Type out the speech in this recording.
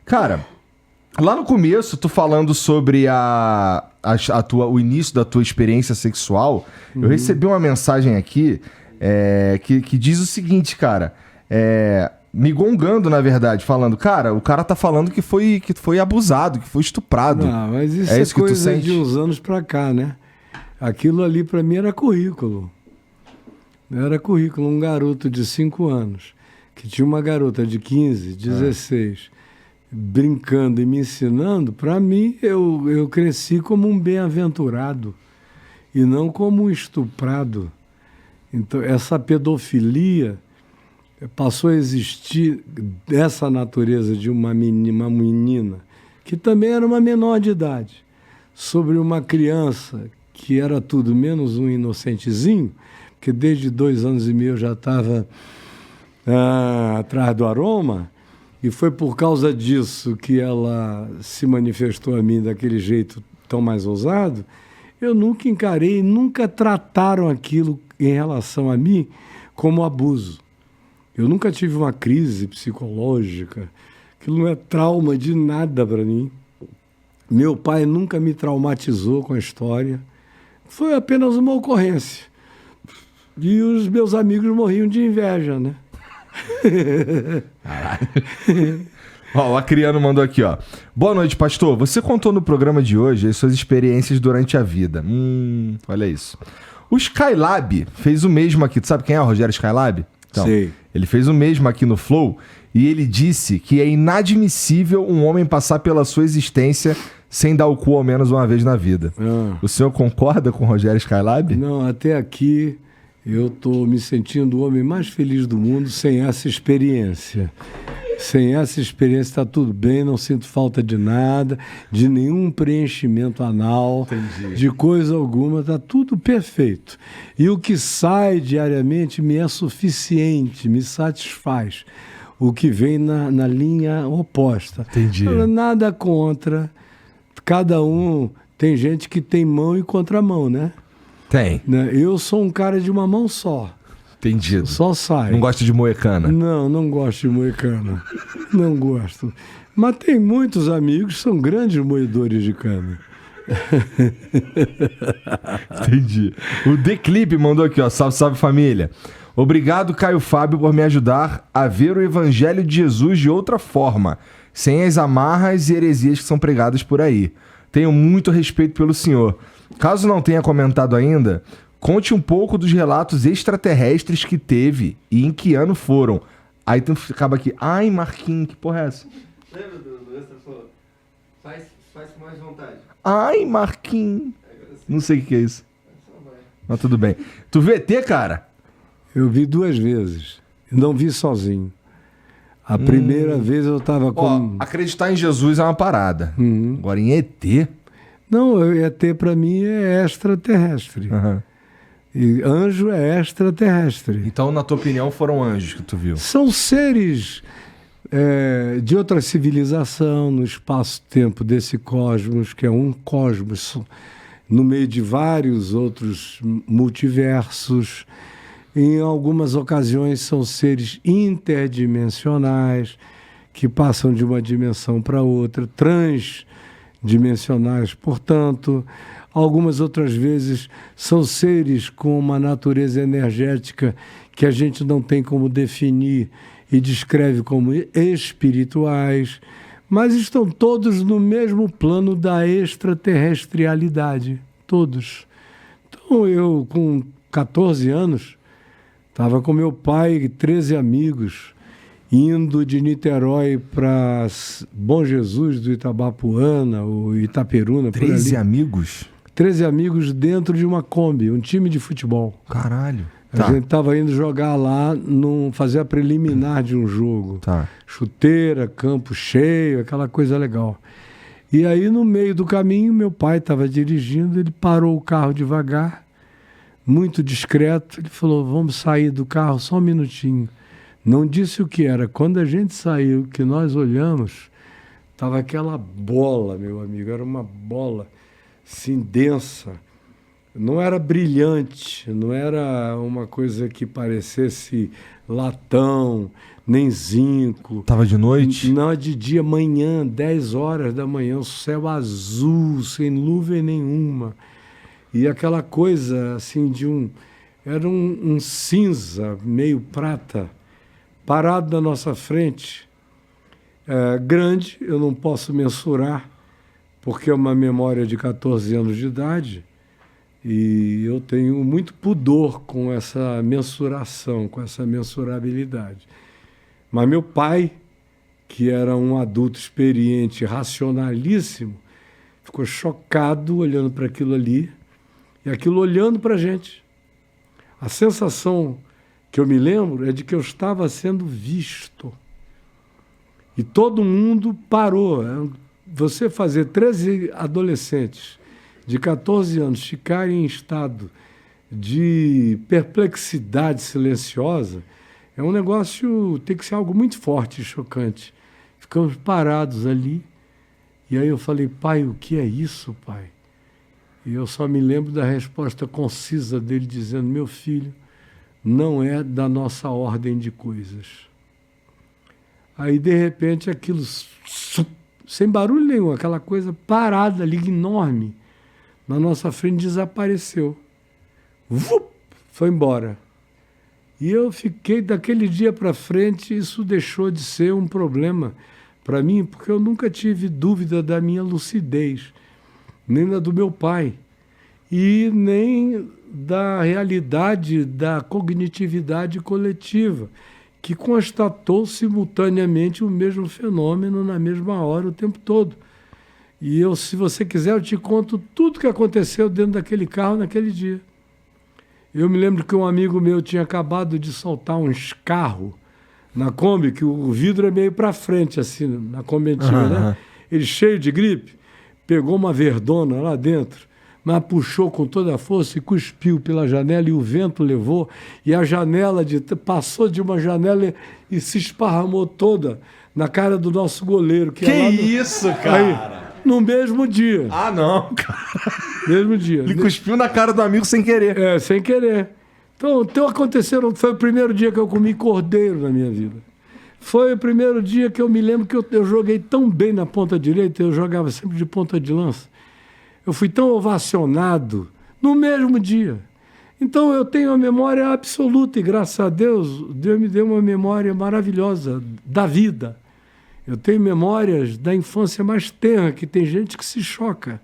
Cara, lá no começo, tu falando sobre o início da tua experiência sexual, eu recebi uma mensagem aqui que diz o seguinte, cara, me gongando, na verdade, falando, cara, o cara tá falando que foi abusado, que foi estuprado. Não, mas isso é isso que tu coisa sente? de uns anos pra cá, né? Aquilo ali pra mim era currículo. Era currículo, um garoto de 5 anos, que tinha uma garota de 15, 16, brincando e me ensinando, para mim eu cresci como um bem-aventurado e não como um estuprado. Então essa pedofilia passou a existir dessa natureza de uma menina que também era uma menor de idade, sobre uma criança que era tudo menos um inocentezinho, porque desde 2 anos e meio eu já estava atrás do aroma, e foi por causa disso que ela se manifestou a mim daquele jeito tão mais ousado. Eu nunca encarei, nunca trataram aquilo em relação a mim como abuso. Eu nunca tive uma crise psicológica, aquilo não é trauma de nada para mim. Meu pai nunca me traumatizou com a história, foi apenas uma ocorrência. E os meus amigos morriam de inveja, né? Ó, o Acriano mandou aqui, ó. Boa noite, pastor. Você contou no programa de hoje as suas experiências durante a vida. Olha isso. O Skylab fez o mesmo aqui. Tu sabe quem é o Rogério Skylab? Então, sei. Ele fez o mesmo aqui no Flow e ele disse que é inadmissível um homem passar pela sua existência sem dar o cu ao menos uma vez na vida. O senhor concorda com o Rogério Skylab? Não, até aqui eu estou me sentindo o homem mais feliz do mundo sem essa experiência. Sem essa experiência está tudo bem, não sinto falta de nada, de nenhum preenchimento anal, de coisa alguma, está tudo perfeito. E o que sai diariamente me é suficiente, me satisfaz. O que vem na linha oposta. Entendi. Nada contra, cada um, tem gente que tem mão e contramão, né? Tem. Eu sou um cara de uma mão só. Entendido. Só sai. Não gosta de moecana? Não gosto de moecana. Não gosto. Mas tem muitos amigos que são grandes moedores de cana. Entendi. O The Clip mandou aqui, ó. Salve, salve família. Obrigado, Caio Fábio, por me ajudar a ver o Evangelho de Jesus de outra forma, sem as amarras e heresias que são pregadas por aí. Tenho muito respeito pelo senhor. Caso não tenha comentado ainda, conte um pouco dos relatos extraterrestres que teve e em que ano foram. Aí tu acaba aqui, ai Marquinhos, que porra é essa? Lembra do extra falou? Faz com mais vontade. Ai Marquinhos. Não sei o que é isso. Mas tudo bem. Tu vê ET, cara? Eu vi 2 vezes. Não vi sozinho. A primeira vez eu estava com... Ó, acreditar em Jesus é uma parada. Agora em ET... Não, ET para mim é extraterrestre. E anjo é extraterrestre. Então, na tua opinião, foram anjos que tu viu? São seres de outra civilização no espaço-tempo desse cosmos, que é um cosmos no meio de vários outros multiversos. Em algumas ocasiões são seres interdimensionais que passam de uma dimensão para outra, transdimensionais, portanto. Algumas outras vezes são seres com uma natureza energética que a gente não tem como definir e descreve como espirituais, mas estão todos no mesmo plano da extraterrestrialidade, todos. Então eu, com 14 anos, estava com meu pai e 13 amigos, indo de Niterói para Bom Jesus do Itabapuana, ou Itaperuna. 13 amigos? 13 amigos dentro de uma Kombi, um time de futebol. Caralho. A gente estava indo jogar lá, fazer a preliminar de um jogo. Chuteira, campo cheio, aquela coisa legal. E aí, no meio do caminho, meu pai estava dirigindo, ele parou o carro devagar, muito discreto. Ele falou, vamos sair do carro só um minutinho. Não disse o que era. Quando a gente saiu, que nós olhamos, estava aquela bola, meu amigo, era uma bola assim, densa. Não era brilhante, não era uma coisa que parecesse latão, nem zinco. Tava de noite? Não, é de dia, manhã, 10 horas da manhã, o céu azul, sem nuvem nenhuma. E aquela coisa, assim, era um cinza, meio prata, parado na nossa frente. Grande, eu não posso mensurar, porque é uma memória de 14 anos de idade, e eu tenho muito pudor com essa mensuração, com essa mensurabilidade. Mas meu pai, que era um adulto experiente, racionalíssimo, ficou chocado olhando para aquilo ali, e aquilo olhando para a gente. A sensação que eu me lembro é de que eu estava sendo visto. E todo mundo parou. Você fazer 13 adolescentes de 14 anos ficarem em estado de perplexidade silenciosa é um negócio, tem que ser algo muito forte e chocante. Ficamos parados ali. E aí eu falei, pai, o que é isso, pai? E eu só me lembro da resposta concisa dele dizendo, meu filho, não é da nossa ordem de coisas. Aí, de repente, aquilo, sem barulho nenhum, aquela coisa parada ali, enorme, na nossa frente, desapareceu. Foi embora. E eu fiquei, daquele dia para frente, isso deixou de ser um problema para mim, porque eu nunca tive dúvida da minha lucidez, nem da do meu pai, e nem da realidade da cognitividade coletiva, que constatou simultaneamente o mesmo fenômeno na mesma hora, o tempo todo. E eu, se você quiser, eu te conto tudo que aconteceu dentro daquele carro naquele dia. Eu me lembro que um amigo meu tinha acabado de soltar um escarro na Kombi, que o vidro é meio para frente, assim, na Kombi antiga, né? Ele cheio de gripe, pegou uma verdona lá dentro, mas puxou com toda a força e cuspiu pela janela e o vento levou, e a janela passou de uma janela e se esparramou toda na cara do nosso goleiro. Que isso, cara? Aí, no mesmo dia. Ah, não, cara. Mesmo dia. Ele cuspiu na cara do amigo sem querer. Sem querer. Então aconteceram, foi o primeiro dia que eu comi cordeiro na minha vida. Foi o primeiro dia que eu me lembro que eu joguei tão bem na ponta direita, eu jogava sempre de ponta de lança. Eu fui tão ovacionado no mesmo dia. Então eu tenho uma memória absoluta e, graças a Deus, Deus me deu uma memória maravilhosa da vida. Eu tenho memórias da infância mais tenra, que tem gente que se choca